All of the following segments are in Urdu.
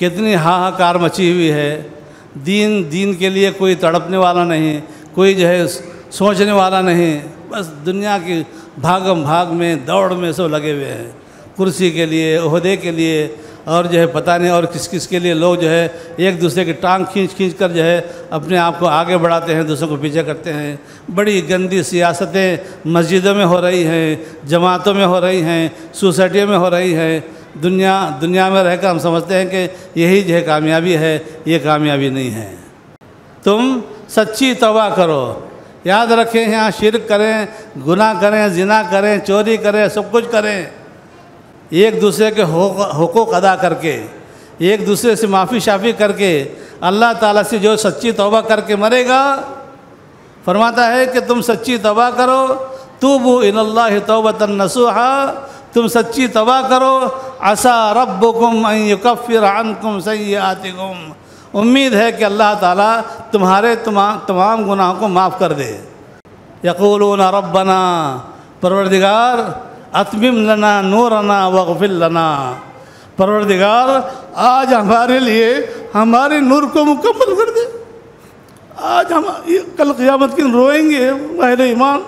کتنی ہاہاکار مچی ہوئی ہے، دین کے لیے کوئی تڑپنے والا نہیں، کوئی جو ہے سوچنے والا نہیں، بس دنیا کی بھاگم بھاگ میں دوڑ میں سب لگے ہوئے ہیں، کرسی کے لیے، عہدے کے لیے، اور جو ہے پتہ نہیں اور کس کے لیے لوگ جو ہے ایک دوسرے کی ٹانگ کھینچ کر جو ہے اپنے آپ کو آگے بڑھاتے ہیں، دوسروں کو پیچھے کرتے ہیں۔ بڑی گندی سیاستیں مسجدوں میں ہو رہی ہیں، جماعتوں میں ہو رہی ہیں، سوسائٹیوں میں ہو رہی ہیں۔ دنیا میں رہ کر ہم سمجھتے ہیں کہ یہی جو ہے کامیابی ہے، یہ کامیابی نہیں ہے۔ تم سچی توبہ کرو، یاد رکھیں یہاں شرک کریں، گناہ کریں، زنا کریں، چوری کریں، سب کچھ کریں، ایک دوسرے کے حقوق ادا کر کے، ایک دوسرے سے معافی شافی کر کے، اللہ تعالیٰ سے جو سچی توبہ کر کے مرے گا، فرماتا ہے کہ تم سچی توبہ کرو، توبوا الی اللہ توبۃ نصوحا، تم سچی توبہ کرو، عسیٰ ربکم ان یکفر عنکم سیئاتکم، امید ہے کہ اللہ تعالیٰ تمہارے تمام گناہوں کو معاف کر دے۔ یقولون ربنا، پروردگار اتمم لنا نورنا واغفر لنا، پروردگار آج ہمارے لیے ہمارے نور کو مکمل کر دے، آج ہم کل قیامت کے دن روئیں گے اہل ایمان،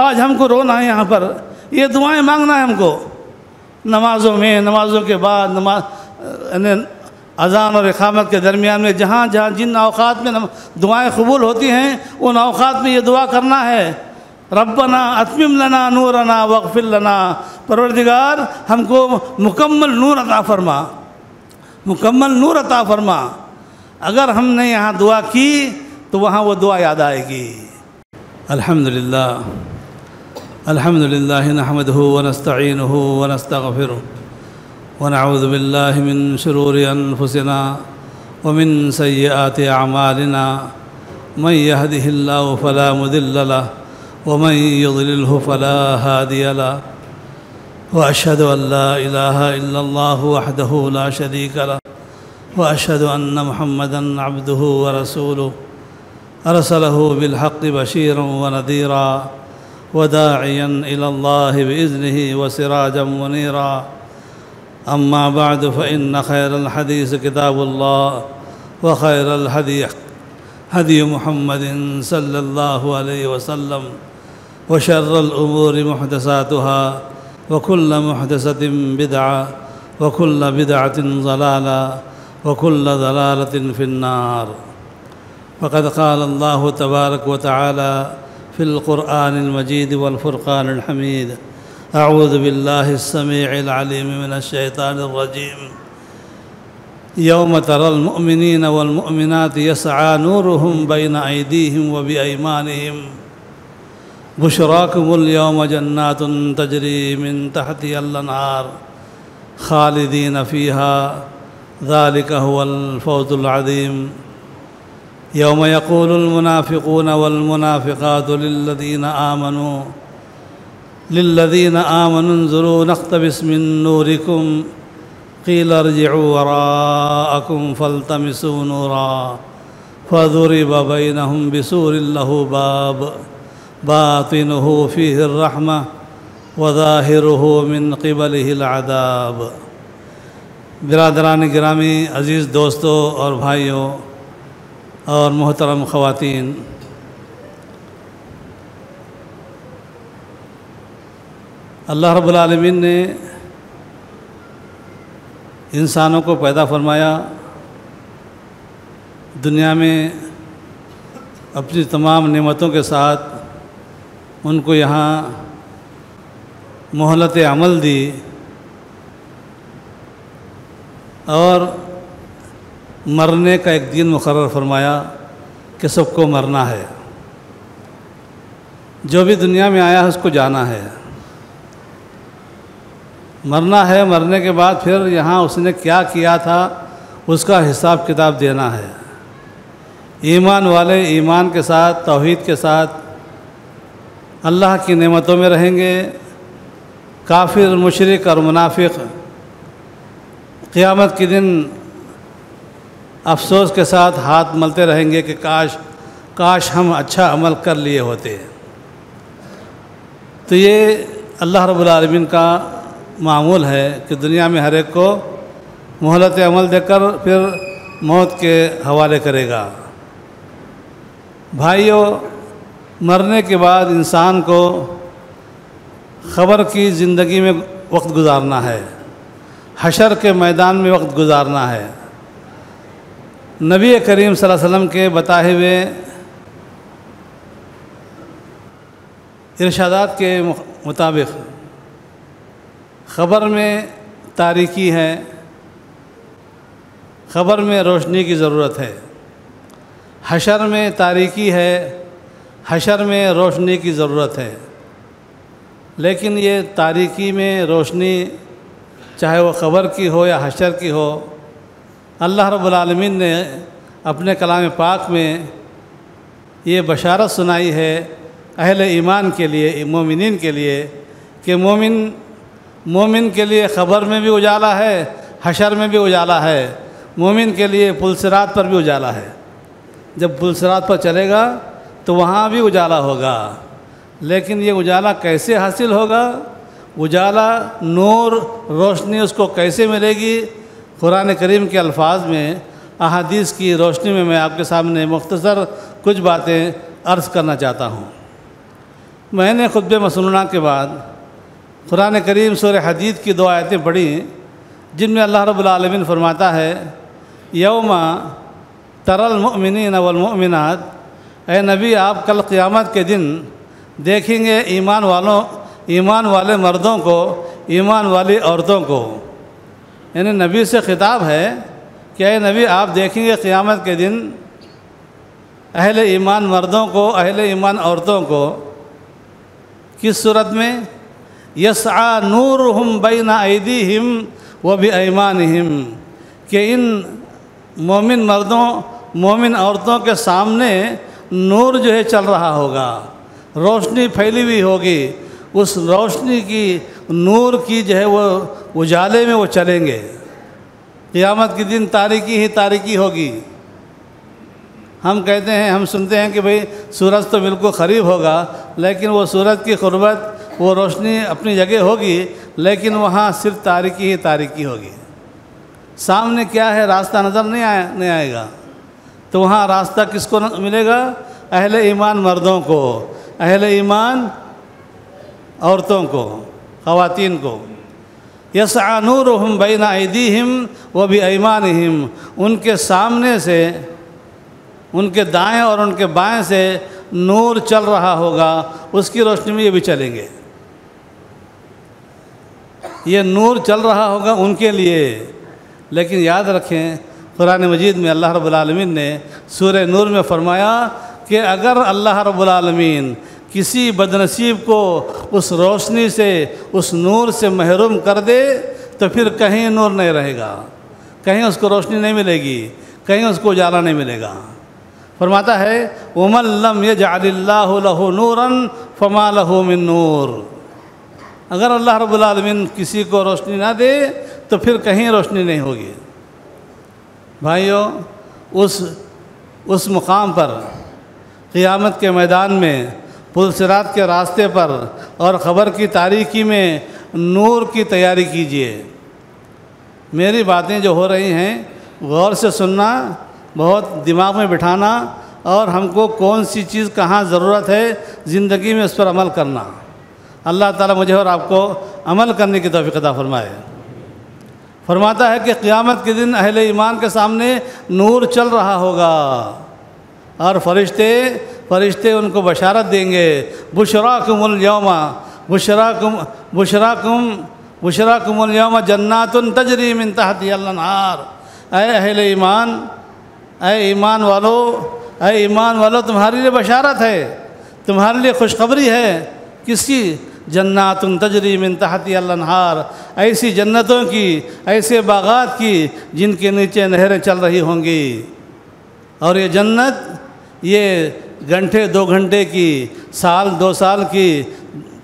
آج ہم کو رونا ہے، یہاں پر یہ دعائیں مانگنا ہے ہم کو، نمازوں میں، نمازوں کے بعد، اذان اور اقامت کے درمیان میں، جہاں جن اوقات میں دعائیں قبول ہوتی ہیں ان اوقات میں یہ دعا کرنا ہے، ربنا اتمم لنا نورنا واغفر لنا، پروردگار ہم کو مکمل نور عطا فرما، مکمل نور عطا فرما۔ اگر ہم نے یہاں دعا کی تو وہاں وہ دعا یاد آئے گی۔ الحمدللہ الحمدللہ نحمده ونستعینه ونستغفره ونعوذ باللہ من شرور انفسنا ومن سیئات اعمالنا، من يهده الله فلا مضل له ومن يضلله فلا هادي له، وأشهد أن لا إله إلا الله وحده لا شريك له، وأشهد أن محمدًا عبده ورسوله، أرسله بالحق بشيرا ونذيرا وداعيا إلى الله بإذنه وسراجا منيرا، أما بعد فإن خير الحديث كتاب الله، وخير الهدي هدي محمد صلى الله عليه وسلم، وشر الأمور محدثاتها، وكل محدثة بدعة، وكل بدعة ضلالة، وكل ضلالة في النار۔ فقد قال الله تبارك وتعالى في القرآن المجيد والفرقان الحميد: أعوذ بالله السميع العليم من الشيطان الرجيم، يوم ترى المؤمنين والمؤمنات يسعى نورهم بين أيديهم وبأيمانهم، بشراكم اليوم جنات تجري من تحتها الأنهار خالدين فيها، ذلك هو الفوز العظيم۔ يوم يقول المنافقون والمنافقات للذين آمنوا انظروا نقتبس من نوركم، قيل ارجعوا وراءكم فالتمسوا نورا، فضرب بينهم بسور له باب باطنه فيه الرحمة وظاهره من قبله العذاب۔ برادران گرامی، عزیز دوستوں اور بھائیوں اور محترم خواتین، اللہ رب العالمین نے انسانوں کو پیدا فرمایا، دنیا میں اپنی تمام نعمتوں کے ساتھ ان کو یہاں مہلت عمل دی، اور مرنے کا ایک دن مقرر فرمایا کہ سب کو مرنا ہے، جو بھی دنیا میں آیا ہے اس کو جانا ہے، مرنا ہے، مرنے کے بعد پھر یہاں اس نے کیا کیا تھا اس کا حساب کتاب دینا ہے۔ ایمان والے ایمان کے ساتھ، توحید کے ساتھ اللہ کی نعمتوں میں رہیں گے، کافر، مشرک اور منافق قیامت کے دن افسوس کے ساتھ ہاتھ ملتے رہیں گے کہ کاش ہم اچھا عمل کر لیے ہوتے۔ تو یہ اللہ رب العالمین کا معمول ہے کہ دنیا میں ہر ایک کو مہلت عمل دے کر پھر موت کے حوالے کرے گا۔ بھائیوں، مرنے کے بعد انسان کو خبر کی زندگی میں وقت گزارنا ہے، حشر کے میدان میں وقت گزارنا ہے۔ نبی کریم صلی اللہ علیہ وسلم کے بتائے ہوئے ارشادات کے مطابق خبر میں تاریکی ہے، خبر میں روشنی کی ضرورت ہے۔ حشر میں تاریکی ہے، حشر میں روشنی کی ضرورت ہے۔ لیکن یہ تاریکی میں روشنی چاہے وہ خبر کی ہو یا حشر کی ہو، اللہ رب العالمین نے اپنے کلام پاک میں یہ بشارت سنائی ہے اہل ایمان کے لیے، مومنین کے لیے، کہ مومن کے لیے خبر میں بھی اجالا ہے، حشر میں بھی اجالا ہے۔ مومن کے لیے پل صراط پر بھی اجالا ہے، جب پل صراط پر چلے گا تو وہاں بھی اجالا ہوگا۔ لیکن یہ اجالا کیسے حاصل ہوگا؟ اجالا، نور، روشنی اس کو کیسے ملے گی؟ قرآن کریم کے الفاظ میں، احادیث کی روشنی میں آپ کے سامنے مختصر کچھ باتیں عرض کرنا چاہتا ہوں۔ میں نے خطبہ مسنونہ کے بعد قرآن کریم سورہ حدید کی 2 آیتیں پڑھی، جن میں اللہ رب العالمین فرماتا ہے، یوم تری المؤمنین والمؤمنات، اے نبی آپ کل قیامت کے دن دیکھیں گے ایمان والے مردوں کو، ایمان والی عورتوں کو۔ یعنی نبی سے خطاب ہے کہ اے نبی آپ دیکھیں گے قیامت کے دن اہل ایمان مردوں کو، اہل ایمان عورتوں کو۔ کس صورت میں؟ یسعی نورہم بین ایدیہم و بایمانہم، کہ ان مومن مردوں، مومن عورتوں کے سامنے نور جو ہے چل رہا ہوگا، روشنی پھیلی ہوئی ہوگی، اس روشنی کی، نور کی جو ہے وہ اجالے میں وہ چلیں گے۔ قیامت کے دن تاریکی ہی تاریکی ہوگی۔ ہم کہتے ہیں، ہم سنتے ہیں کہ بھئی سورج تو بالکل قریب ہوگا، لیکن وہ سورج کی قربت، وہ روشنی اپنی جگہ ہوگی، لیکن وہاں صرف تاریکی ہی تاریکی ہوگی۔ سامنے کیا ہے راستہ نظر نہیں آئے گا، تو وہاں راستہ کس کو ملے گا؟ اہل ایمان مردوں کو، اہل ایمان عورتوں کو، خواتین کو۔ یسعی نورہم بین ایدیہم و بایمانہم، ان کے سامنے سے، ان کے دائیں اور ان کے بائیں سے نور چل رہا ہوگا، اس کی روشنی میں یہ بھی چلیں گے۔ یہ نور چل رہا ہوگا ان کے لیے۔ لیکن یاد رکھیں، قرآن مجید میں اللہ رب العالمین نے سورہ نور میں فرمایا کہ اگر اللہ رب العالمین کسی بدنصیب کو اس روشنی سے، اس نور سے محروم کر دے تو پھر کہیں نور نہیں رہے گا، کہیں اس کو روشنی نہیں ملے گی، کہیں اس کو اجالا نہیں ملے گا۔ فرماتا ہے وَمَن لَّمْ يَجْعَلِ اللَّهُ لَهُ نُورًا فَمَا لَهُ مِن نُور، اگر اللہ رب العالمین کسی کو روشنی نہ دے تو پھر کہیں روشنی نہیں ہوگی۔ بھائیو، اس مقام پر، قیامت کے میدان میں، پل صراط کے راستے پر اور خبر کی تاریکی میں نور کی تیاری کیجیے۔ میری باتیں جو ہو رہی ہیں غور سے سننا، بہت دماغ میں بٹھانا، اور ہم کو کون سی چیز کہاں ضرورت ہے زندگی میں اس پر عمل کرنا۔ اللہ تعالیٰ مجھے اور آپ کو عمل کرنے کی توفیق عطا فرمائے۔ فرماتا ہے کہ قیامت کے دن اہل ایمان کے سامنے نور چل رہا ہوگا، اور فرشتے ان کو بشارت دیں گے، بشراکم اليوم، بشراکم اليوم جنات تجری من تحتها الانہار۔ اے اہل ایمان، اے ایمان والو، تمہارے لیے بشارت ہے، تمہارے لیے خوشخبری ہے۔ کس کی؟ جنات تجری من تحتها الانہار، ایسی جنتوں کی، ایسے باغات کی جن کے نیچے نہریں چل رہی ہوں گی۔ اور یہ جنت، یہ گھنٹے 2 گھنٹے کی، سال 2 سال کی،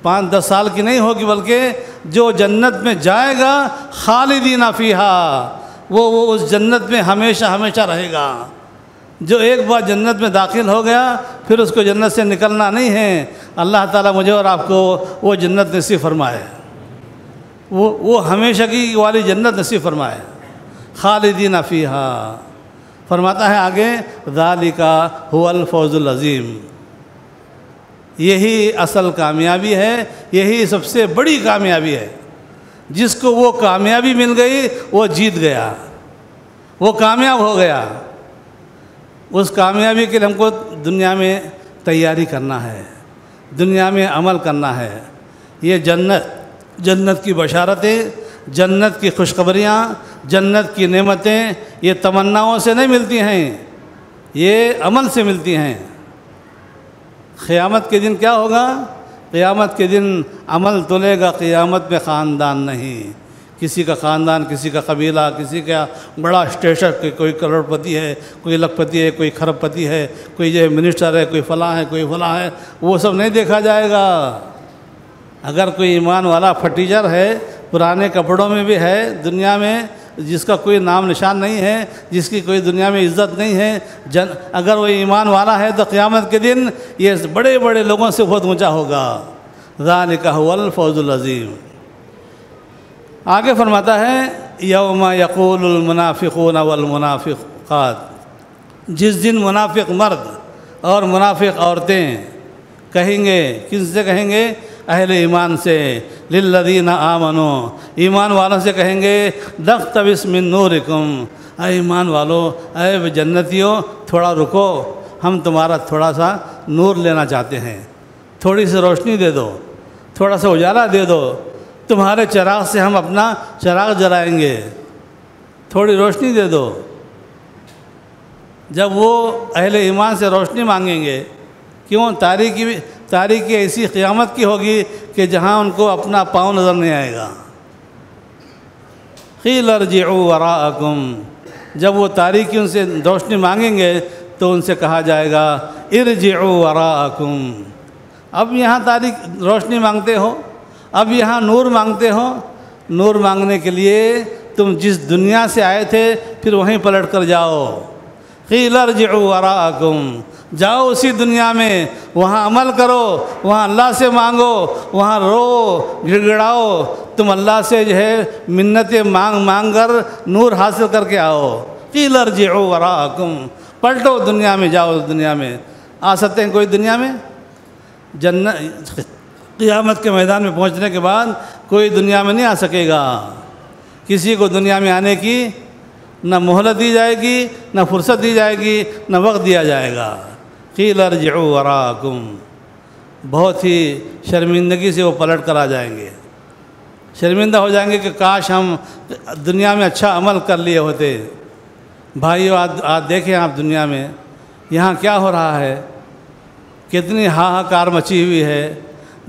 5-10 سال کی نہیں ہوگی، بلکہ جو جنت میں جائے گا خالدین فیہا، وہ اس جنت میں ہمیشہ ہمیشہ رہے گا۔ جو ایک بار جنت میں داخل ہو گیا پھر اس کو جنت سے نکلنا نہیں ہے۔ اللہ تعالیٰ مجھے اور آپ کو وہ جنت نصیب فرمائے، وہ ہمیشہ کی والی جنت نصیب فرمائے۔ خالدین فیہا۔ فرماتا ہے آگے ذالک هو الفوز العظیم، یہی اصل کامیابی ہے، یہی سب سے بڑی کامیابی ہے۔ جس کو وہ کامیابی مل گئی وہ جیت گیا، وہ کامیاب ہو گیا۔ اس کامیابی کے لیے ہم کو دنیا میں تیاری کرنا ہے، دنیا میں عمل کرنا ہے۔ یہ جنت کی بشارتیں، جنت کی خوشخبریاں، جنت کی نعمتیں یہ تمناؤں سے نہیں ملتی ہیں، یہ عمل سے ملتی ہیں۔ قیامت کے دن کیا ہوگا؟ قیامت کے دن عمل تلے گا، قیامت میں خاندان نہیں۔ کسی کا خاندان، کسی کا قبیلہ، کسی کا بڑا اسٹیشن، کوئی کروڑ پتی ہے، کوئی لاکھ پتی ہے، کوئی کھرب پتی ہے، کوئی جو ہے منسٹر ہے، کوئی فلاں ہے، کوئی فلاں ہے، وہ سب نہیں دیکھا جائے گا۔ اگر کوئی ایمان والا پھٹیچر ہے، پرانے کپڑوں میں بھی ہے دنیا میں، جس کا کوئی نام نشان نہیں ہے، جس کی کوئی دنیا میں عزت نہیں ہے، اگر وہ ایمان والا ہے تو قیامت کے دن یہ بڑے بڑے لوگوں سے بہت اونچا ہوگا۔ ذالک هو الفوز العظیم۔ آگے فرماتا ہے یوم یقول المنافقون والمنافقات، جس دن منافق مرد اور منافق عورتیں کہیں گے، کس سے کہیں گے؟ اہل ایمان سے، للذین آمنوا، ایمان والوں سے کہیں گے نقتبس من نورکم، اے ایمان والو، اے جنتیوں تھوڑا رکو، ہم تمہارا تھوڑا سا نور لینا چاہتے ہیں، تھوڑی سی روشنی دے دو، تھوڑا سا اجالا دے دو، تمہارے چراغ سے ہم اپنا چراغ جلائیں گے، تھوڑی روشنی دے دو۔ جب وہ اہل ایمان سے روشنی مانگیں گے، کیوں؟ تاریکی ایسی قیامت کی ہوگی کہ جہاں ان کو اپنا پاؤں نظر نہیں آئے گا۔ قیل ارجعوا وراءکم، جب وہ تاریکی ان سے روشنی مانگیں گے تو ان سے کہا جائے گا ارجعوا وراءکم، اب یہاں روشنی مانگتے ہو، اب یہاں نور مانگتے ہو، نور مانگنے کے لیے تم جس دنیا سے آئے تھے پھر وہیں پلٹ کر جاؤ۔ قیل ارجعوا وراءکم، جاؤ اسی دنیا میں، وہاں عمل کرو، وہاں اللہ سے مانگو، وہاں رو گڑ گڑاؤ، تم اللہ سے جو ہے منتیں مانگ کر نور حاصل کر کے آؤ۔ قیل ارجعوا وراءکم، پلٹو دنیا میں، جاؤ دنیا میں۔ آ سکتے ہیں کوئی دنیا میں؟ قیامت کے میدان میں پہنچنے کے بعد کوئی دنیا میں نہیں آ سکے گا۔ کسی کو دنیا میں آنے کی نہ مہلت دی جائے گی، نہ فرصت دی جائے گی، نہ وقت دیا جائے گا۔ قیل ارجعوا وراءکم، بہت ہی شرمندگی سے وہ پلٹ کر آ جائیں گے، شرمندہ ہو جائیں گے کہ کاش ہم دنیا میں اچھا عمل کر لیے ہوتے۔ بھائیو آج دیکھیں آپ دنیا میں یہاں کیا ہو رہا ہے، کتنی ہاہاکار مچی ہوئی ہے۔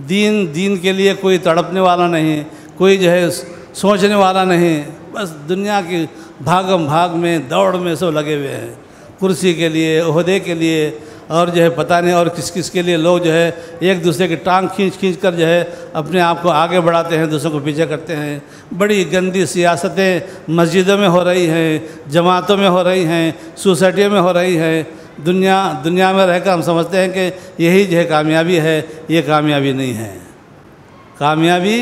دین کے لیے کوئی تڑپنے والا نہیں، کوئی جو ہے سوچنے والا نہیں، بس دنیا کی بھاگم بھاگ میں، دوڑ میں سب لگے ہوئے ہیں، کرسی کے لیے، عہدے کے لیے، اور جو ہے پتہ نہیں اور کس کے لیے لوگ جو ہے ایک دوسرے کی ٹانگ کھینچ کر جو ہے اپنے آپ کو آگے بڑھاتے ہیں، دوسروں کو پیچھے کرتے ہیں۔ بڑی گندی سیاستیں مسجدوں میں ہو رہی ہیں، جماعتوں میں ہو رہی ہیں، سوسائٹیوں میں ہو رہی ہیں۔ دنیا میں رہ کر ہم سمجھتے ہیں کہ یہی جو ہے کامیابی ہے، یہ کامیابی نہیں ہے۔ کامیابی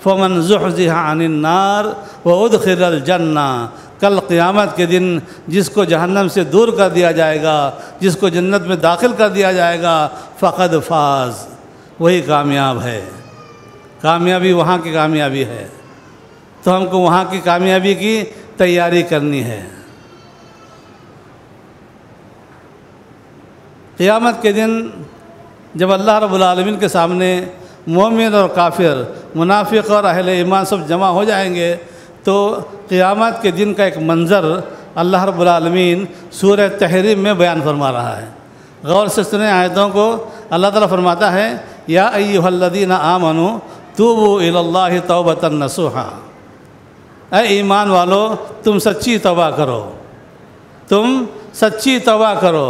فمن زحزح عن النار وادخل الجنہ، کل قیامت کے دن جس کو جہنم سے دور کر دیا جائے گا، جس کو جنت میں داخل کر دیا جائے گا، فقد فاز، وہی کامیاب ہے۔ کامیابی وہاں کی کامیابی ہے، تو ہم کو وہاں کی کامیابی کی تیاری کرنی ہے۔ قیامت کے دن جب اللہ رب العالمین کے سامنے مومن اور کافر، منافق اور اہل ایمان سب جمع ہو جائیں گے، تو قیامت کے دن کا ایک منظر اللہ رب العالمین سورہ تحریم میں بیان فرما رہا ہے۔ غور سے سنیں آیتوں کو۔ اللہ تعالیٰ فرماتا ہے یا ایھا الذین آمنوا توبوا الی اللہ توبۃ نصوحا، اے ایمان والو تم سچی توبہ کرو، تم سچی توبہ کرو۔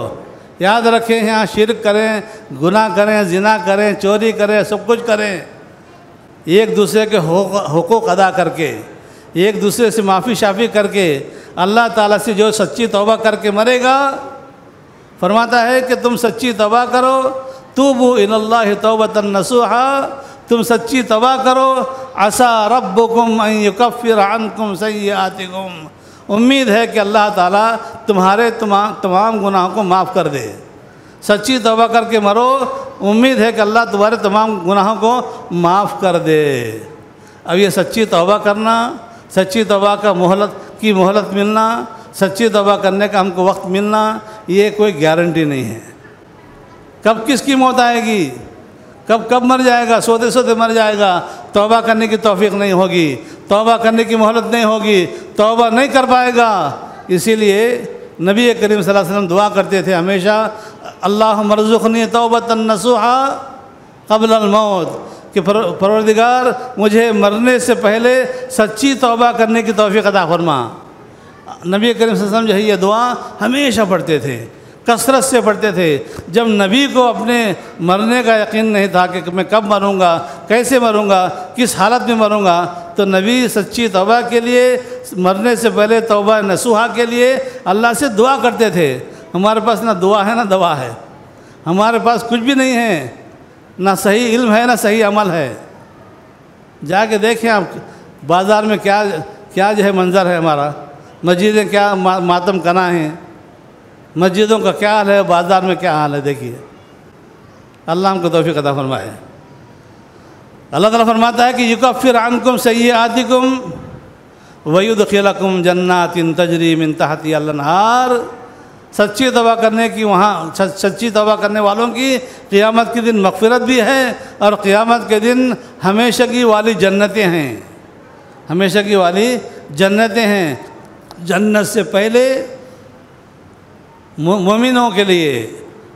یاد رکھیں یہاں شرک کریں، گناہ کریں، زنا کریں، چوری کریں، سب کچھ کریں، ایک دوسرے کے حقوق ادا کر کے، ایک دوسرے سے معافی شافی کر کے، اللہ تعالیٰ سے جو سچی توبہ کر کے مرے گا، فرماتا ہے کہ تم سچی توبہ کرو، توبوا الی اللہ توبۃ نصوحا، تم سچی توبہ کرو، عسیٰ ربکم ان یکفر عنکم سیئاتکم، امید ہے کہ اللہ تعالیٰ تمہارے تمام گناہوں کو معاف کر دے۔ سچی توبہ کر کے مرو، امید ہے کہ اللہ تمہارے تمام گناہوں کو معاف کر دے۔ اب یہ سچی توبہ کرنا، سچی توبہ کا مہلت ملنا، سچی توبہ کرنے کا ہم کو وقت ملنا، یہ کوئی گارنٹی نہیں ہے۔ کب کس کی موت آئے گی، کب مر جائے گا، سوتے سوتے مر جائے گا، توبہ کرنے کی توفیق نہیں ہوگی، توبہ کرنے کی مہلت نہیں ہوگی، توبہ نہیں کر پائے گا۔ اسی لیے نبی کریم صلی اللہ علیہ وسلم دعا کرتے تھے ہمیشہ، اللہم ارزقنی توبۃ نصوحا قبل الموت، کہ پروردگار مجھے مرنے سے پہلے سچی توبہ کرنے کی توفیق عطا فرما۔ نبی کریم صلی اللہ علیہ وسلم جو ہے یہ دعا ہمیشہ پڑھتے تھے، کثرت سے پڑھتے تھے۔ جب نبی کو اپنے مرنے کا یقین نہیں تھا کہ میں کب مروں گا، کیسے مروں گا، کس حالت میں مروں گا، تو نبی سچی توبہ کے لیے، مرنے سے پہلے توبہ نصوحہ کے لیے اللہ سے دعا کرتے تھے۔ ہمارے پاس نہ دعا ہے نہ دوا ہے، ہمارے پاس کچھ بھی نہیں ہے، نہ صحیح علم ہے نہ صحیح عمل ہے۔ جا کے دیکھیں آپ بازار میں کیا جو ہے منظر ہے ہمارا، مسجدیں کیا ماتم کنا ہیں، مسجدوں کا کیا حال ہے، بازار میں کیا حال ہے، دیکھیے۔ اللہ ہم کو توفیق عطا فرمائے۔ اللہ تعالیٰ فرماتا ہے کہ یکفر عنکم سیئاتکم ویدخلکم جنات تجری من تحتہا الانہار۔ سچی توبہ کرنے کی سچی توبہ کرنے والوں کی قیامت کے دن مغفرت بھی ہے، اور قیامت کے دن ہمیشہ کی والی جنتیں ہیں، ہمیشہ کی والی جنتیں ہیں۔ جنت سے پہلے مومنوں کے لیے،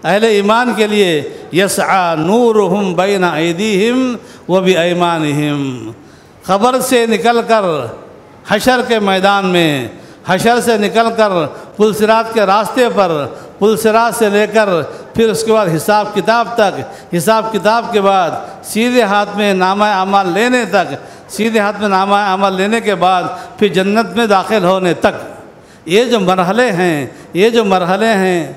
اہل ایمان کے لیے، یسعی نورہم بین ایدیہم وبایمانہم، قبر سے نکل کر حشر کے میدان میں، حشر سے نکل کر پل صراط کے راستے پر، پل صراط سے لے کر پھر اس کے بعد حساب کتاب تک، حساب کتاب کے بعد سیدھے ہاتھ میں نامہ اعمال لینے تک، سیدھے ہاتھ میں نامہ اعمال لینے کے بعد پھر جنت میں داخل ہونے تک، یہ جو مرحلے ہیں،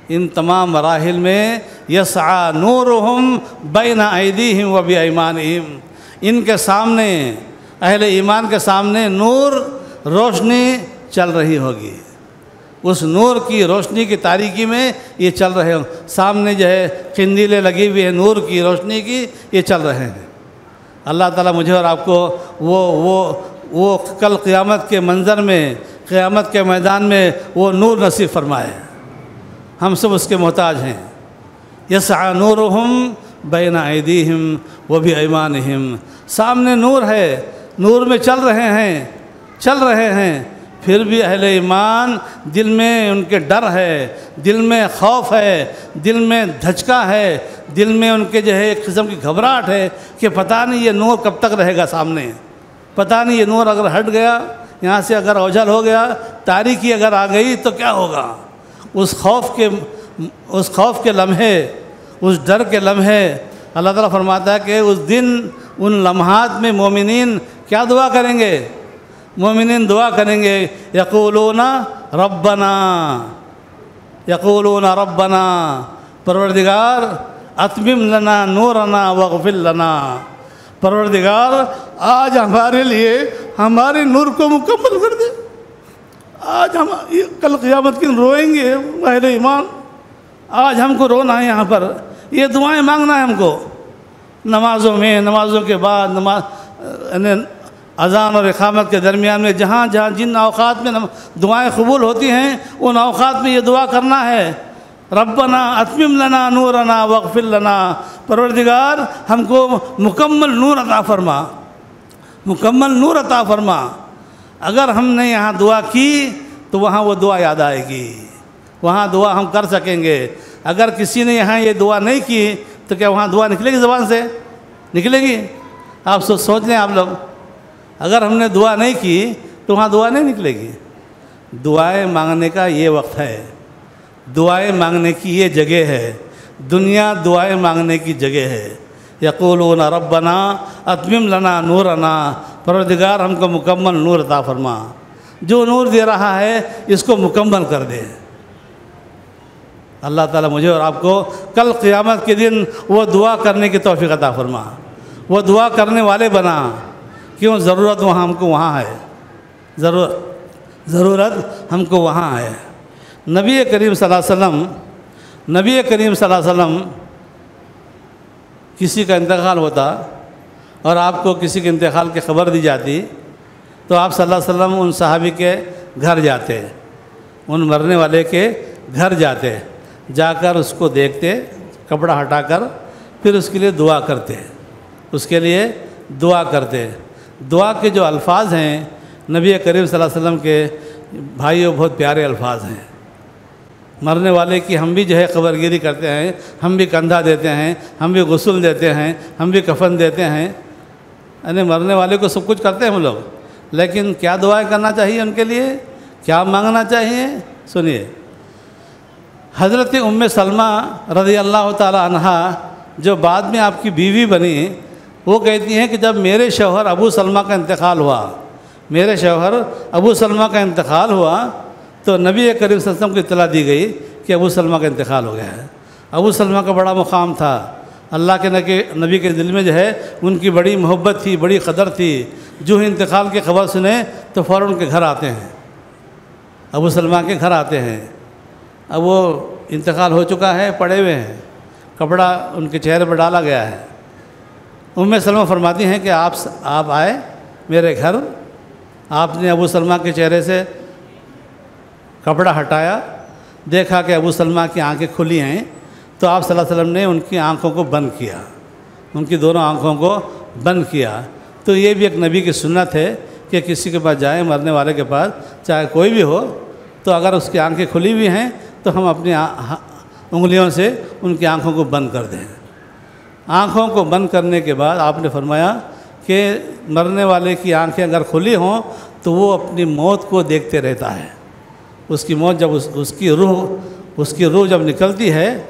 ان تمام مراحل میں یسعی نورہم بین ایدیہم وبایمانہم، ان کے سامنے، اہل ایمان کے سامنے نور، روشنی چل رہی ہوگی۔ اس نور کی روشنی کی تاریکی میں یہ چل رہے ہوں، سامنے جو ہے قندیلیں لگی ہوئی ہیں نور کی روشنی کی، یہ چل رہے ہیں۔ اللہ تعالیٰ مجھے اور آپ کو وہ کل قیامت کے منظر میں، قیامت کے میدان میں وہ نور نصیب فرمائے۔ ہم سب اس کے محتاج ہیں۔ یسعی نورہم بین ایدیہم وبایمانہم، سامنے نور ہے، نور میں چل رہے ہیں، پھر بھی اہل ایمان دل میں ان کے ڈر ہے، دل میں خوف ہے، دل میں دھچکا ہے، دل میں ان کے جو ہے ایک قسم کی گھبراہٹ ہے کہ پتہ نہیں یہ نور کب تک رہے گا سامنے، پتہ نہیں یہ نور اگر ہٹ گیا، یہاں سے اگر اوجھل ہو گیا، تاریکی اگر آ گئی تو کیا ہوگا۔ اس خوف کے لمحے، اس ڈر کے لمحے اللہ تعالیٰ فرماتا ہے کہ اس دن ان لمحات میں مومنین کیا دعا کریں گے؟ مومنین دعا کریں گے، یقولون ربنا پروردگار اتمم لنا نورنا واغفر لنا، پروردگار آج ہمارے لیے ہمارے نور کو مکمل کر دے۔ آج ہم کل قیامت کے دن روئیں گے اہل ایمان، آج ہم کو رونا ہے، یہاں پر یہ دعائیں مانگنا ہے ہم کو، نمازوں میں، نمازوں کے بعد، اذان اور اقامت کے درمیان میں، جہاں جن اوقات میں دعائیں قبول ہوتی ہیں ان اوقات میں یہ دعا کرنا ہے، ربنا اتمم لنا نورنا واغفر لنا، پروردگار ہم کو مکمل نور عطا فرما، مکمل نور عطا فرما۔ اگر ہم نے یہاں دعا کی تو وہاں وہ دعا یاد آئے گی، وہاں دعا ہم کر سکیں گے۔ اگر کسی نے یہاں یہ دعا نہیں کی تو کیا وہاں دعا نکلے گی، زبان سے نکلے گی؟ آپ سوچ لیں آپ لوگ، اگر ہم نے دعا نہیں کی تو وہاں دعا نہیں نکلے گی۔ دعائیں مانگنے کا یہ وقت ہے، دعائیں مانگنے کی یہ جگہ ہے، دنیا دعائیں مانگنے کی جگہ ہے۔ یقولون ربنا اتمم لنا نورنا، پروردگار ہم کو مکمل نور عطا فرما، جو نور دے رہا ہے اس کو مکمل کر دے۔ اللہ تعالیٰ مجھے اور آپ کو کل قیامت کے دن وہ دعا کرنے کی توفیق عطا فرما۔ وہ دعا کرنے والے بنا، کیوں؟ ضرورت وہاں ہم کو وہاں ہے، ضرورت ہم کو وہاں ہے۔ نبی کریم صلی اللہ علیہ وسلم کسی کا انتقال ہوتا اور آپ کو کسی کے انتقال کی خبر دی جاتی تو آپ صلی اللہ علیہ وسلم ان صحابی کے گھر جاتے، ان مرنے والے کے گھر جاتے، جا کر اس کو دیکھتے، کپڑا ہٹا کر پھر اس کے لیے دعا کرتے، اس کے لیے دعا کرتے۔ دعا کے جو الفاظ ہیں نبی کریم صلی اللہ علیہ وسلم کے بھائیوں بہت پیارے الفاظ ہیں۔ مرنے والے کی ہم بھی جو ہے قبر گیری کرتے ہیں، ہم بھی کندھا دیتے ہیں، ہم بھی غسل دیتے ہیں، ہم بھی کفن دیتے ہیں، یعنی مرنے والے کو سب کچھ کرتے ہیں ہم لوگ، لیکن کیا دعائیں کرنا چاہیے ان کے لیے، کیا مانگنا چاہیے؟ سنیے، حضرت ام سلمہ رضی اللہ تعالی عنہا جو بعد میں آپ کی بیوی بنی، وہ کہتی ہیں کہ جب میرے شوہر ابو سلمہ کا انتقال ہوا تو نبی کریم صلی اللہ علیہ وسلم کو اطلاع دی گئی کہ ابو سلمہ کا انتقال ہو گیا ہے۔ ابو سلمہ کا بڑا مقام تھا، اللہ کے نبی کے دل میں جو ہے ان کی بڑی محبت تھی، بڑی قدر تھی۔ جو ہی انتقال کی خبر سنے تو فوراً ان کے گھر آتے ہیں، ابو سلمہ کے گھر آتے ہیں۔ اب وہ انتقال ہو چکا ہے، پڑے ہوئے ہیں، کپڑا ان کے چہرے پر ڈالا گیا ہے۔ ام سلمہ فرماتی ہیں کہ آپ آئے میرے گھر، آپ نے ابو سلمہ کے چہرے سے کپڑا ہٹایا، دیکھا کہ ابو سلمہ کی آنکھیں کھلی ہیں، تو آپ صلی اللہ علیہ وسلم نے ان کی آنکھوں کو بند کیا، ان کی دونوں آنکھوں کو بند کیا۔ تو یہ بھی ایک نبی کی سنت ہے کہ کسی کے پاس جائیں، مرنے والے کے پاس، چاہے کوئی بھی ہو، تو اگر اس کی آنکھیں کھلی ہوئی ہیں تو ہم اپنی انگلیوں سے ان کی آنکھوں کو بند کر دیں۔ آنکھوں کو بند کرنے کے بعد آپ نے فرمایا کہ مرنے والے کی آنکھیں اگر کھلی ہوں تو وہ اپنی موت کو دیکھتے رہتا ہے۔ اس کی موت جب اس کی روح جب نکلتی ہے،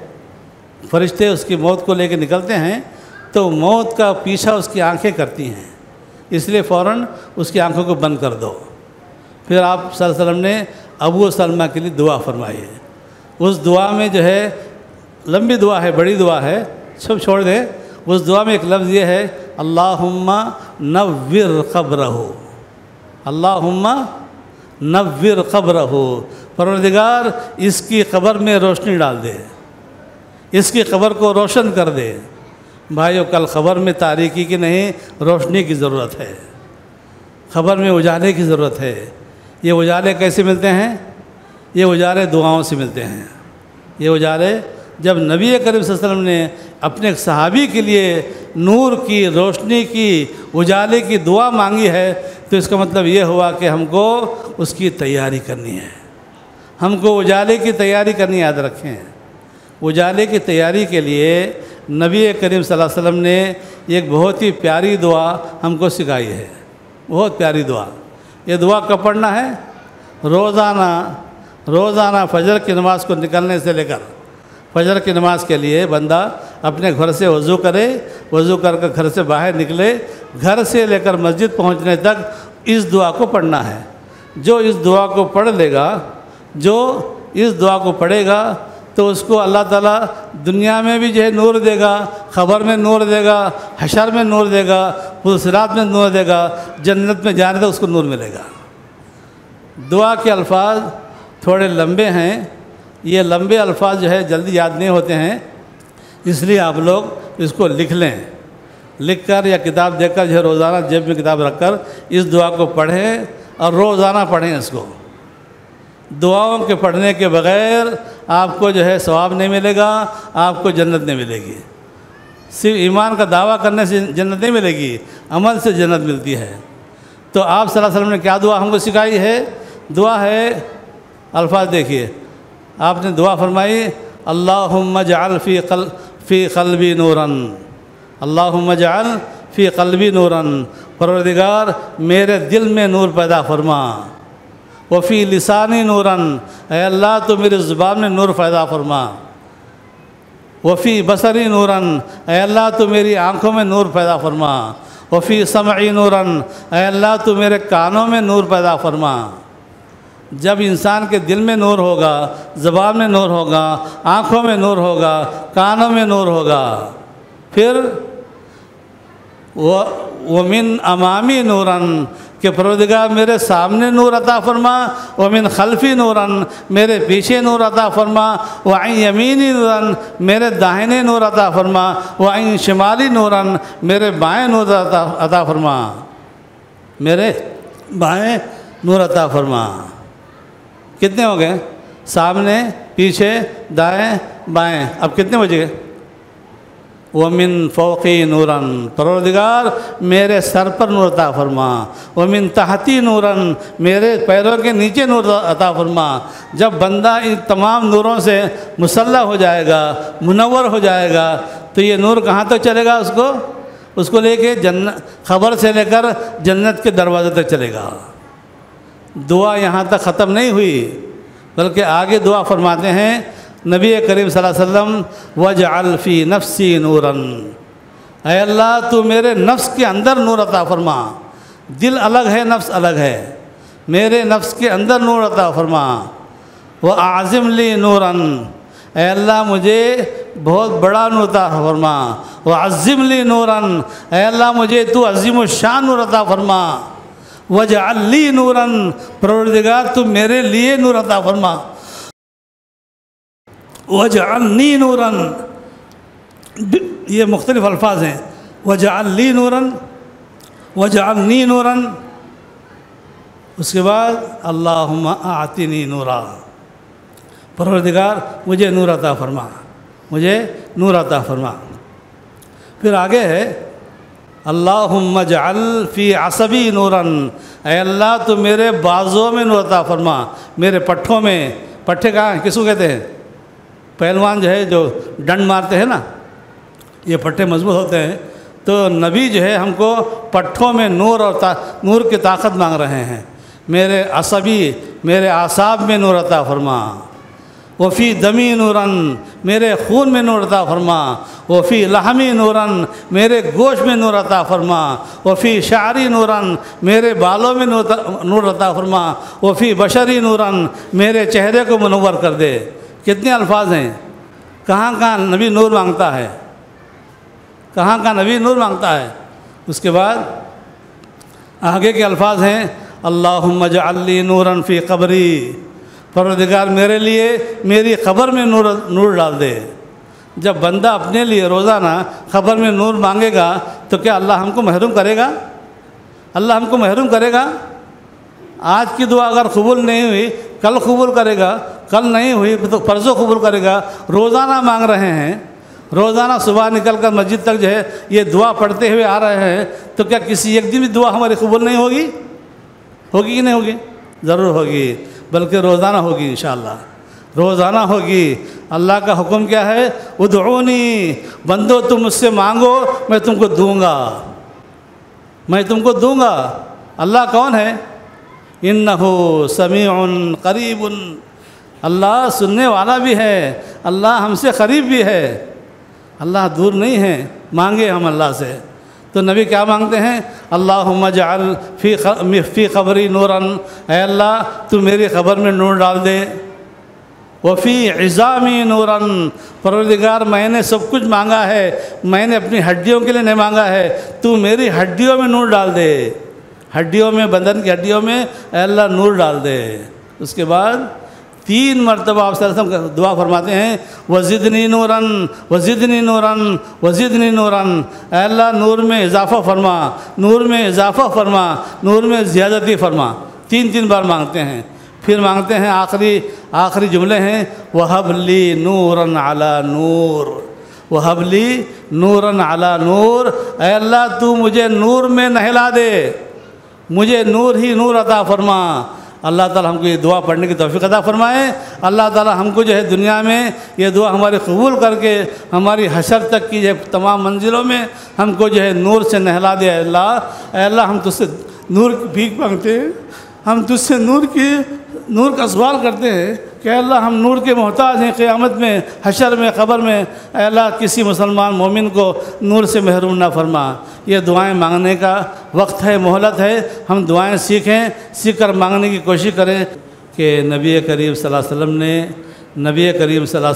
فرشتے اس کی موت کو لے کے نکلتے ہیں تو موت کا پیچھا اس کی آنکھیں کرتی ہیں، اس لیے فوراً اس کی آنکھوں کو بند کر دو۔ پھر آپ صلی اللہ علیہ وسلم نے ابو سلمہ کے لیے دعا فرمائی ہے۔ اس دعا میں جو ہے لمبی دعا ہے، بڑی دعا ہے، سب چھوڑ دیں۔ اس دعا میں ایک لفظ یہ ہے، اللہم نور قبرہ، اللہم نور قبرہ، پروردگار اس کی قبر میں روشنی ڈال دے، اس کی قبر کو روشن کر دے۔ بھائیو، کل خبر میں تاریکی کی نہیں، روشنی کی ضرورت ہے، خبر میں اجالے کی ضرورت ہے۔ یہ اجالے کیسے ملتے ہیں؟ یہ اجالے دعاؤں سے ملتے ہیں۔ یہ اجالے جب نبی کریم صلی اللہ علیہ وسلم نے اپنے ایک صحابی کے لیے نور کی، روشنی کی، اجالے کی دعا مانگی ہے تو اس کا مطلب یہ ہوا کہ ہم کو اس کی تیاری کرنی ہے، ہم کو اجالے کی تیاری کرنی، یاد رکھیں۔ اجالے کی تیاری کے لیے نبی کریم صلی اللہ علیہ وسلم نے ایک بہت ہی پیاری دعا ہم کو سکھائی ہے، بہت پیاری دعا۔ یہ دعا کب پڑھنا ہے؟ روزانہ فجر کی نماز کو نکلنے سے لے کر فجر کی نماز کے لیے بندہ اپنے گھر سے وضو کرے، وضو کر کے گھر سے باہر نکلے، گھر سے لے کر مسجد پہنچنے تک اس دعا کو پڑھنا ہے۔ جو اس دعا کو پڑھ لے گا، جو اس دعا کو پڑھے گا تو اس کو اللہ تعالیٰ دنیا میں بھی جو ہے نور دے گا، خبر میں نور دے گا، حشر میں نور دے گا، صراط میں نور دے گا، جنت میں جانے تک اس کو نور ملے گا۔ دعا کے الفاظ تھوڑے لمبے ہیں، یہ لمبے الفاظ جو ہے جلدی یاد نہیں ہوتے ہیں، اس لیے آپ لوگ اس کو لکھ لیں، لکھ کر یا کتاب دیکھ کر جو ہے روزانہ جیب میں کتاب رکھ کر اس دعا کو پڑھیں اور روزانہ پڑھیں اس کو۔ دعاؤں کے پڑھنے کے بغیر آپ کو جو ہے ثواب نہیں ملے گا، آپ کو جنت نہیں ملے گی۔ صرف ایمان کا دعویٰ کرنے سے جنت نہیں ملے گی، عمل سے جنت ملتی ہے۔ تو آپ صلی اللہ علیہ وسلم نے کیا دعا ہم کو سکھائی ہے؟ دعا ہے، الفاظ دیکھیے، آپ نے دعا فرمائی، اللہم اجعل فی قلبی نوراً، اللہم اجعل فی قلبی نوراً، پروردگار میرے دل میں نور پیدا فرما، وفی لسانی نوراً، اے اللہ تو میری زبان میں نور پیدا فرما، وفی بصری نوراً، اے اللہ تو میری آنکھوں میں نور پیدا فرما، وفی سمعی نوراً، اے اللہ تو میرے کانوں میں نور پیدا فرما۔ جب انسان کے دل میں نور ہوگا، زبان میں نور ہوگا، آنکھوں میں نور ہوگا، کانوں میں نور ہوگا، پھر ومن امامی نورن کہ پروردگار میرے سامنے نور عطا فرما، ومن خلفی نورن میرے پیچھے نور عطا فرما، وعن یمینی نورن میرے داہنے نور عطا فرما، وعن شمالی نورن میرے بائیں نور عطا فرما، میرے بائیں نور عطا فرما۔ کتنے ہو گئے؟ سامنے، پیچھے، دائیں، بائیں، اب کتنے بج گئے؟ ومن فوقی نورن پروردگار میرے سر پر نور عطا فرما، ومن تحتی نورن میرے پیروں کے نیچے نور عطا فرما۔ جب بندہ ان تمام نوروں سے مسلح ہو جائے گا، منور ہو جائے گا، تو یہ نور کہاں تک چلے گا؟ اس کو لے کے خبر سے لے کر جنت کے دروازے تک چلے گا۔ دعا یہاں تک ختم نہیں ہوئی، بلکہ آگے دعا فرماتے ہیں نبی کریم صلی اللہ علیہ وسلم، وَاجْعَلْ فِي نَفْسِي نُورًا، اے اللہ تو میرے نفس کے اندر نور عطا فرما۔ دل الگ ہے، نفس الگ ہے، میرے نفس کے اندر نور عطا فرما۔ وَأَعْظِمْ لِي نُورًا، اے اللہ مجھے بہت بڑا نور عطا فرما۔ وَعَظِّمْ لِي نُورًا، اے اللہ مجھے تو عظیم الشان نور عطا فرما۔ وَاجْعَلْ لِي نُورًا، پروردگار تو میرے لیے نور عطا فرما۔ وَاجْعَلْنِي نُورًا، یہ مختلف الفاظ ہیں، وَاجْعَلْ لِي نُورًا، وَاجْعَلْنِي نُورًا، اس کے بعد اللہم اعطنی نورا، پروردگار مجھے نور عطا فرما، مجھے نور عطا فرما۔ پھر آگے ہے اللہم اجعل فی عصبی نوراً، اے اللہ تو میرے بازوں میں نور عطا فرما، میرے پٹھوں میں۔ پٹھے کہاں ہیں؟ کس کو کہتے ہیں؟ پہلوان جو ہے جو ڈنڈ مارتے ہیں نا، یہ پٹھے مضبوط ہوتے ہیں، تو نبی جو ہے ہم کو پٹھوں میں نور اور نور کی طاقت مانگ رہے ہیں۔ میرے عصبی، میرے اعصاب میں نور عطا فرما۔ وفی دمی نوراً، میرے خون میں نور عطا فرما۔ وفی لحمی نوراً، میرے گوشت میں نور عطا فرما۔ وفی شعری نوراً، میرے بالوں میں نور عطا فرما۔ وفی بشری نوراً، میرے چہرے کو منور کر دے۔ کتنے الفاظ ہیں؟ کہاں کہاں نبی نور مانگتا ہے، کہاں کہاں نبی نور مانگتا ہے۔ اس کے بعد آگے کے الفاظ ہیں اللہم اجعل لی نوراً فی قبری، پروردگار میرے لیے میری قبر میں نور ڈال دے۔ جب بندہ اپنے لیے روزانہ قبر میں نور مانگے گا تو کیا اللہ ہم کو محروم کرے گا؟ اللہ ہم کو محروم کرے گا؟ آج کی دعا اگر قبول نہیں ہوئی کل قبول کرے گا، کل نہیں ہوئی تو پرسوں قبول کرے گا۔ روزانہ مانگ رہے ہیں، روزانہ صبح نکل کر مسجد تک جو ہے یہ دعا پڑھتے ہوئے آ رہے ہیں، تو کیا کسی ایک دن بھی دعا ہماری قبول نہیں ہوگی؟ ہوگی کہ نہیں ہوگی؟ ضرور ہوگی، بلکہ روزانہ ہوگی انشاءاللہ، روزانہ ہوگی۔ اللہ کا حکم کیا ہے؟ ادعونی، بندو تم مجھ سے مانگو میں تم کو دوں گا، میں تم کو دوں گا۔ اللہ کون ہے؟ انہ سمیع قریب، اللہ سننے والا بھی ہے، اللہ ہم سے قریب بھی ہے، اللہ دور نہیں ہے۔ مانگے ہم اللہ سے تو نبی کیا مانگتے ہیں؟ اللہم اجعل فی قبری نوراً، اے اللہ تو میری قبر میں نور ڈال دے۔ وفی عظامی نوراً، پروردگار میں نے سب کچھ مانگا ہے، میں نے اپنی ہڈیوں کے لیے نہیں مانگا ہے، تو میری ہڈیوں میں نور ڈال دے، ہڈیوں میں، بدن کی ہڈیوں میں اے اللہ نور ڈال دے۔ اس کے بعد 3 مرتبہ آپ صلی اللہ علیہ وسلم دعا فرماتے ہیں وزدنی نوراً، وزدنی نوراً، وزدنی نوراً، اے اللہ نور میں اضافہ فرما، نور میں اضافہ فرما، نور میں زیادتی فرما۔ 3 بار مانگتے ہیں۔ پھر مانگتے ہیں آخری جملے ہیں وَهَبْ لِي نُورًا عَلَى نور، وَهَبْ لِي نُورًا عَلَى نور، اے اللہ تو مجھے نور میں نہلا دے، مجھے نور ہی نور عطا فرما۔ اللہ تعالی ہم کو یہ دعا پڑھنے کی توفیق عطا فرمائے۔ اللہ تعالی ہم کو جو ہے دنیا میں یہ دعا ہماری قبول کر کے ہماری حشر تک کی جو ہے تمام منزلوں میں ہم کو جو ہے نور سے نہلا دے۔ اے اللہ ہم تجھ سے نور کی بھیک مانگتے ہیں، ہم تجھ سے نور کا سوال کرتے ہیں کہ اے اللہ ہم نور کے محتاج ہیں، قیامت میں، حشر میں، قبر میں اے اللہ کسی مسلمان مومن کو نور سے محروم نہ فرما۔ یہ دعائیں مانگنے کا وقت ہے، مہلت ہے، ہم دعائیں سیکھیں، سیکھ کر مانگنے کی کوشش کریں کہ نبی کریم صلی اللہ علیہ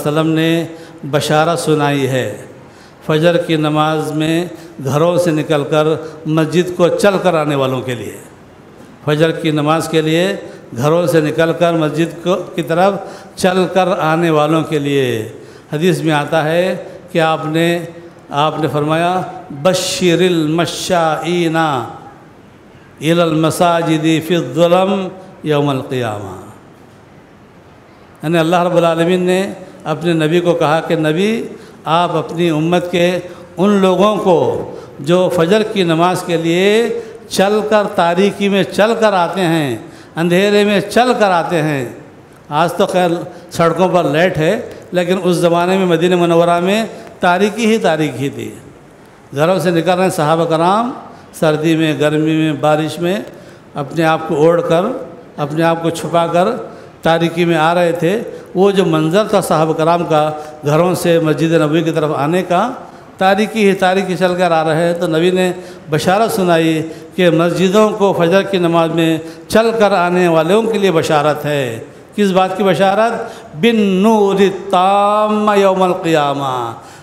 وسلم نے بشارت سنائی ہے۔ فجر کی نماز میں گھروں سے نکل کر مسجد کو چل کر آنے والوں کے لیے، فجر کی نماز کے لیے گھروں سے نکل کر مسجد کی طرف چل کر آنے والوں کے لیے۔ حدیث میں آتا ہے کہ آپ نے فرمایا بشر المشائین الی المساجد فی الظلم یوم القیامہ، یعنی اللہ رب العالمین نے اپنے نبی کو کہا کہ نبی آپ اپنی امت کے ان لوگوں کو جو فجر کی نماز کے لیے چل کر تاریکی میں چل کر آتے ہیں، اندھیرے میں چل کر آتے ہیں، آج تو خیر سڑکوں پر لائٹ ہے لیکن اس زمانے میں مدینہ منورہ میں تاریکی تھی، گھروں سے نکل رہے صحابہ کرام سردی میں، گرمی میں، بارش میں اپنے آپ کو اوڑھ کر، اپنے آپ کو چھپا کر تاریکی میں آ رہے تھے۔ وہ جو منظر تھا صحابہ کرام کا گھروں سے مسجد نبوی کی طرف آنے کا، تاریکی چل کر آ رہے ہیں، تو نبی نے بشارت سنائی کہ مسجدوں کو فجر کی نماز میں چل کر آنے والوں کے لیے بشارت ہے۔ کس بات کی بشارت؟ بالنور التام یوم القیامہ،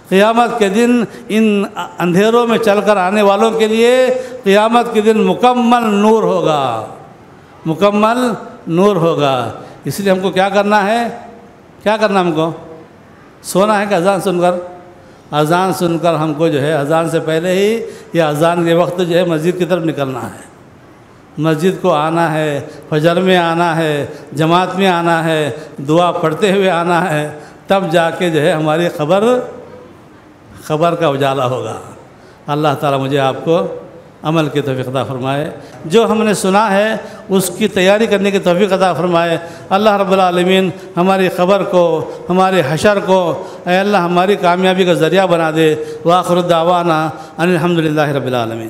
قیامت کے دن ان اندھیروں میں چل کر آنے والوں کے لیے قیامت کے دن مکمل نور ہوگا، مکمل نور ہوگا۔ اس لیے ہم کو کیا کرنا ہے؟ ہم کو سونا ہے کہ اذان سن کر؟ اذان سن کر ہم کو جو ہے اذان سے پہلے ہی یا اذان کے وقت جو ہے مسجد کی طرف نکلنا ہے، مسجد کو آنا ہے، فجر میں آنا ہے، جماعت میں آنا ہے، دعا پڑھتے ہوئے آنا ہے، تب جا کے جو ہے ہماری خبر کا اجالا ہوگا۔ اللہ تعالیٰ مجھے آپ کو عمل کی توفیق عطا فرمائے، جو ہم نے سنا ہے اس کی تیاری کرنے کی توفیق عطا فرمائے۔ اللہ رب العالمین ہماری خبر کو، ہمارے حشر کو اے اللہ ہماری کامیابی کا ذریعہ بنا دے۔ وآخر دعوانا ان الحمدللہ رب العالمین۔